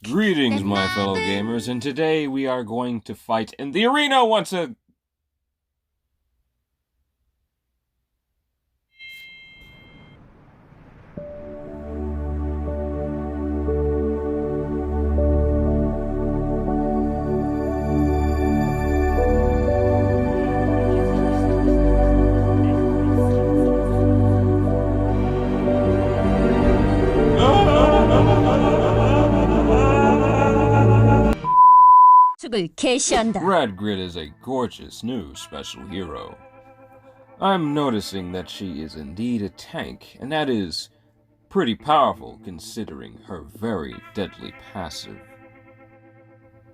Greetings, my fellow gamers, and today we are going to fight in the arena once again. Radgrid is a gorgeous new special hero. I'm noticing that she is indeed a tank, and that is pretty powerful considering her very deadly passive.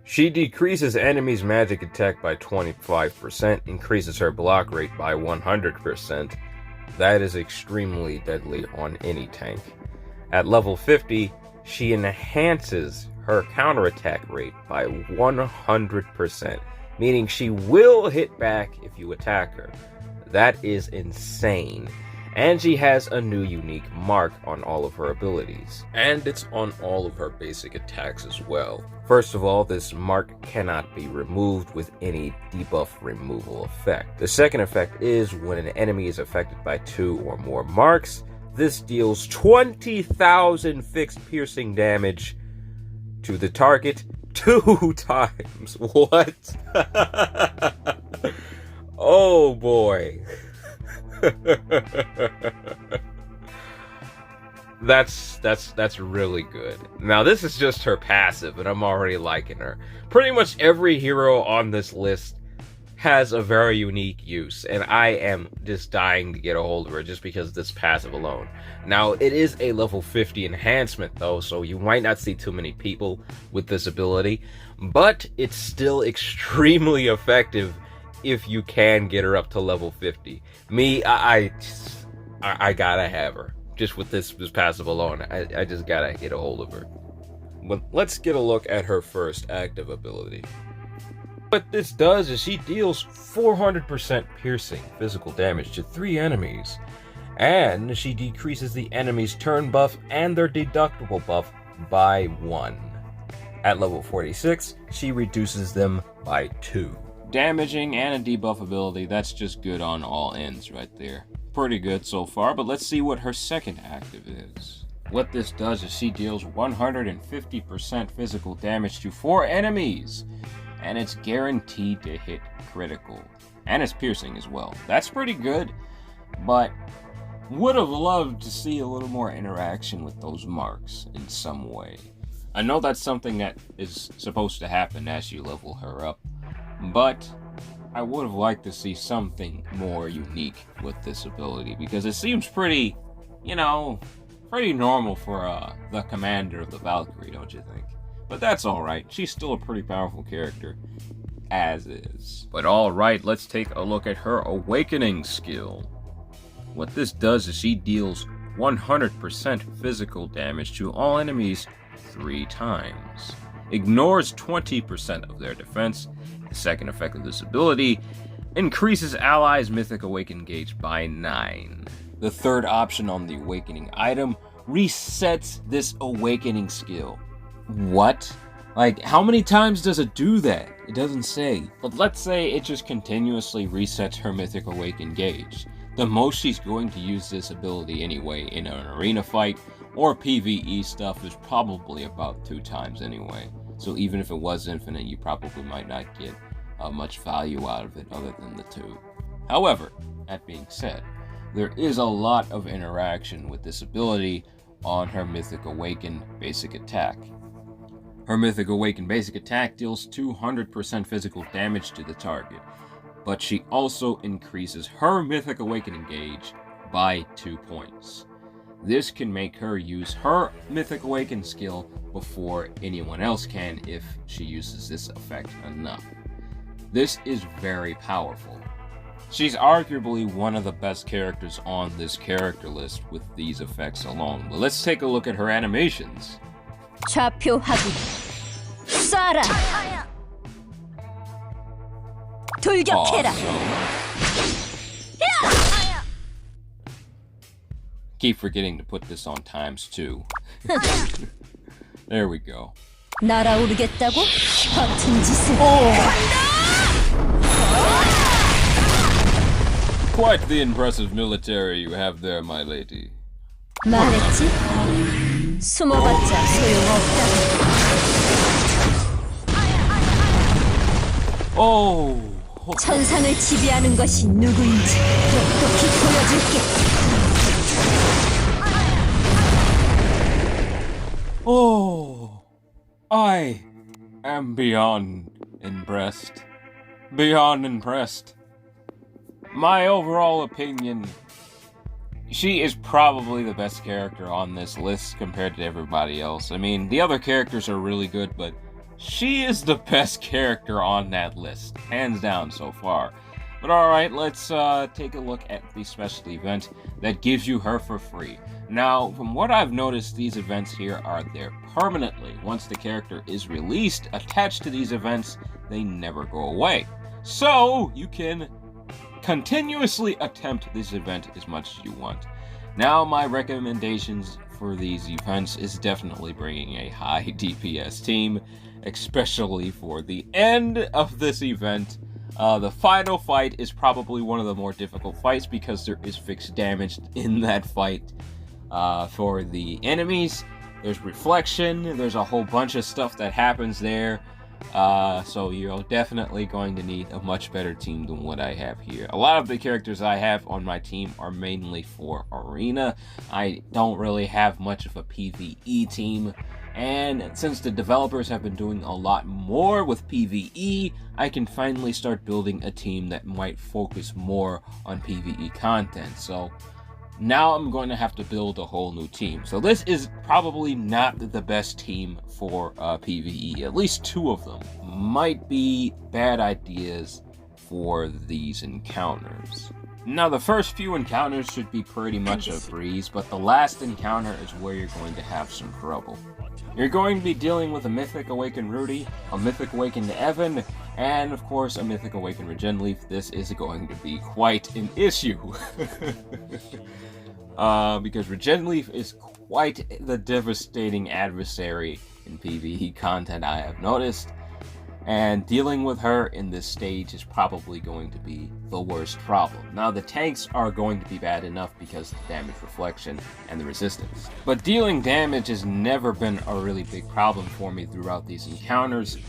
She decreases enemies' magic attack by 25%, increases her block rate by 100%. That is extremely deadly on any tank. At level 50, she enhances her counterattack rate by 100%, meaning she will hit back if you attack her. That is insane. And she has a new unique mark on all of her abilities. And it's on all of her basic attacks as well. First of all, this mark cannot be removed with any debuff removal effect. The second effect is when an enemy is affected by 2 or more marks, this deals 20,000 fixed piercing damage to the target 2 times. What? Oh boy. That's really good. Now this is just her passive, and I'm already liking her. Pretty much every hero on this list has a very unique use, and I am just dying to get a hold of her just because of this passive alone. Now it is a level 50 enhancement though, so you might not see too many people with this ability, but it's still extremely effective if you can get her up to level 50. Me, I gotta have her. Just with this passive alone, I just gotta get a hold of her. But let's get a look at her first active ability. What this does is she deals 400% piercing physical damage to 3 enemies. And she decreases the enemy's turn buff and their deductible buff by 1. At level 46, she reduces them by 2. Damaging and a debuff ability, that's just good on all ends right there. Pretty good so far, but let's see what her second active is. What this does is she deals 150% physical damage to 4 enemies, and it's guaranteed to hit critical. And it's piercing as well. That's pretty good, but would have loved to see a little more interaction with those marks in some way. I know that's something that is supposed to happen as you level her up, but I would have liked to see something more unique with this ability, because it seems pretty, pretty normal for the commander of the Valkyrie, don't you think? But that's alright, she's still a pretty powerful character, as is. But alright, let's take a look at her Awakening skill. What this does is she deals 100% physical damage to all enemies 3 times. Ignores 20% of their defense. The second effect of this ability increases allies' Mythic Awaken gauge by 9. The third option on the Awakening item resets this Awakening skill. What? Like, how many times does it do that? It doesn't say. But let's say it just continuously resets her Mythic Awaken gauge. The most she's going to use this ability anyway in an arena fight or PvE stuff is probably about 2 times anyway. So even if it was infinite, you probably might not get much value out of it other than the 2. However, that being said, there is a lot of interaction with this ability on her Mythic Awaken basic attack. Her Mythic Awaken basic attack deals 200% physical damage to the target, but she also increases her Mythic Awakening gauge by 2 points. This can make her use her Mythic Awaken skill before anyone else can if she uses this effect enough. This is very powerful. She's arguably one of the best characters on this character list with these effects alone. But let's take a look at her animations. 좌표하기 쏴라 돌격해라. Keep forgetting to put this on times 2. There we go. 날아오르겠다고? 허튼 짓을. Quite the impressive military you have there, my lady. 말했지? 숨어봤자 소용없다. Oh. 천상을 지배하는 것이 누구인지 똑똑히 보여줄게. Oh, I am beyond impressed. Beyond impressed. My overall opinion, she is probably the best character on this list compared to everybody else. I mean, the other characters are really good, but she is the best character on that list, hands down so far. But alright, let's take a look at the special event that gives you her for free. Now, from what I've noticed, these events here are there permanently. Once the character is released, attached to these events, they never go away. So, you can continuously attempt this event as much as you want. Now, my recommendations for these events is definitely bringing a high DPS team, especially for the end of this event. The final fight is probably one of the more difficult fights because there is fixed damage in that fight. For the enemies, there's reflection, there's a whole bunch of stuff that happens there. So you're definitely going to need a much better team than what I have here. A lot of the characters I have on my team are mainly for Arena. I don't really have much of a PvE team. And since the developers have been doing a lot more with PvE, I can finally start building a team that might focus more on PvE content. So now I'm going to have to build a whole new team. So this is probably not the best team for PvE. At least two of them might be bad ideas for these encounters. Now, the first few encounters should be pretty much a breeze, but the last encounter is where you're going to have some trouble. You're going to be dealing with a Mythic Awakened Rudy, a Mythic Awakened Evan, and of course a Mythic Awakened Regenleaf. This is going to be quite an issue. Because Regenleaf is quite the devastating adversary in PvE content I have noticed. And dealing with her in this stage is probably going to be the worst problem. Now, the tanks are going to be bad enough because of the damage reflection and the resistance. But dealing damage has never been a really big problem for me throughout these encounters.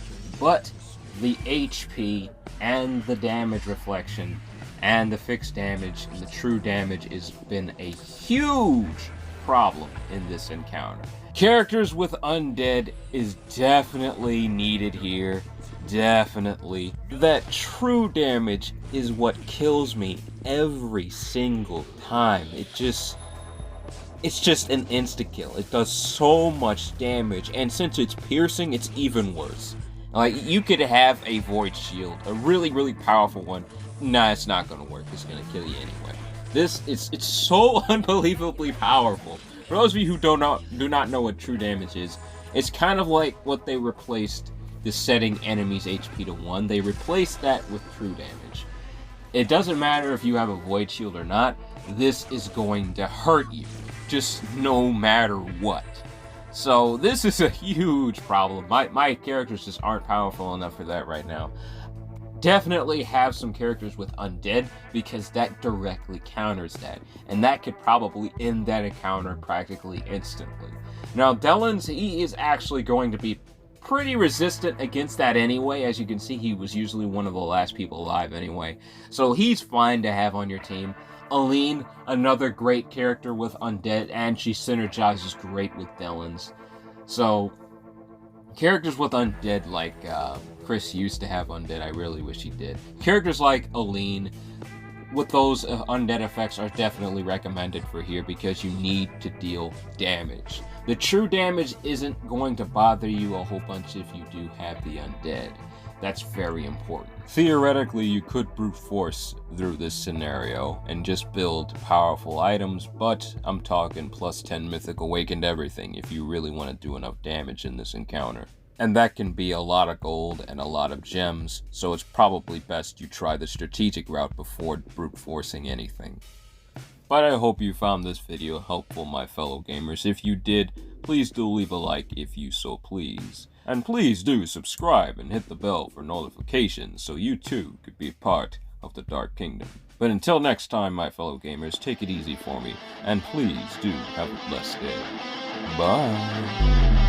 But the HP and the damage reflection and the fixed damage and the true damage has been a huge problem in this encounter. Characters with undead is definitely needed here. Definitely. That true damage is what kills me every single time. It's just an insta-kill. It does so much damage, and since it's piercing, it's even worse. Like, you could have a void shield, a really, really powerful one. Nah, it's not gonna work. It's gonna kill you anyway. It's so unbelievably powerful. For those of you who do not know what true damage is, it's kind of like what they replaced the setting enemies HP to 1. They replaced that with true damage. It doesn't matter if you have a void shield or not, this is going to hurt you, just no matter what. So this is a huge problem. My characters just aren't powerful enough for that right now. Definitely have some characters with undead, because that directly counters that, and that could probably end that encounter practically instantly. Now, Delens, he is actually going to be pretty resistant against that anyway. As you can see, he was usually one of the last people alive anyway, so he's fine to have on your team. Aleem, another great character with undead, and she synergizes great with Delens. So characters with undead, like Chris used to have undead, I really wish he did. Characters like Aleem with those undead effects are definitely recommended for here, because you need to deal damage. The true damage isn't going to bother you a whole bunch if you do have the undead. That's very important. Theoretically, you could brute force through this scenario and just build powerful items, but I'm talking plus 10 Mythic Awakened everything if you really want to do enough damage in this encounter. And that can be a lot of gold and a lot of gems, so it's probably best you try the strategic route before brute forcing anything. But I hope you found this video helpful, my fellow gamers. If you did, please do leave a like if you so please. And please do subscribe and hit the bell for notifications so you too could be a part of the Dark Kingdom. But until next time, my fellow gamers, take it easy for me, and please do have a blessed day. Bye.